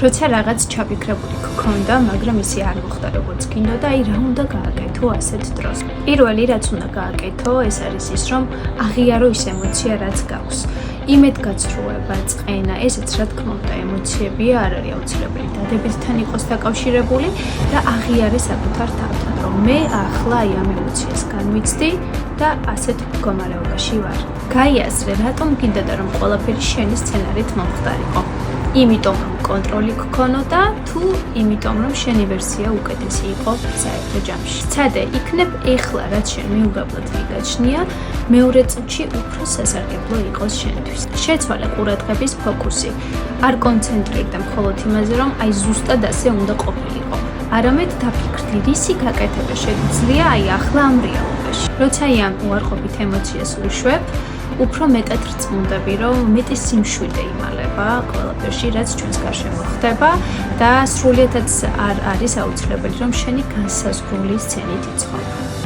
როცა რაღაც ჩაფიქრებული გქონდა, მაგრამ ისე არ მოხდა როგორც გინდოდა, აი რა უნდა გააკეთო ასეთ დროს. პირველი რაც უნდა გააკეთო, ეს არის ის, რომ აღიარო ის ემოცია, რაც გაქვს. იმედგაცრუება, წყენა, ესეც რა თქმა უნდა ემოციებია, არ არის აუცილებელი დადებითთან იყოს დაკავშირებული და აღიარე საკუთარ თავთან, რომ მე ახლა აი ამ ემოციას განვიცდი და ასეთ მდგომარეობაში ვარ. გაიაზრე, რატომ გინდოდა რომ ყველაფერი შენი სცენარით მომხდარიყო. იმიტომ რომ კონტროლი გქონოდა თუ იმიტომ რომ შენი ვერსია უკეთესი იყო საერთო ჯამში. ცადე, იქნებ ეხლა რაც შენ მიუღებლად მიგაჩნია, მეორე წუთში უფრო სასარგებლო იყოს შენთვის. შეცვალე ყურადღების ფოკუსი. არ კონცენტრირდე მხოლოდ იმაზე, რომ აი ზუსტად ასე უნდა ყოფილიყო. არამედ დაფიქრდი, რისი გაკეთება შეგვიძლია აი ახლა ამ რეალობაში. როცა აი ამ უარყოფით ემოციას უშვებ, უფრო მეტად რწმუნდები, რომ მეტი სიმშვიდე იმალება ყველაფერში, რაც ჩვენს გარშემო ხდება და სრულიადაც არ არის აუცილებელი, რომ შენი განსაზღვრული სცენით იცხოვრო.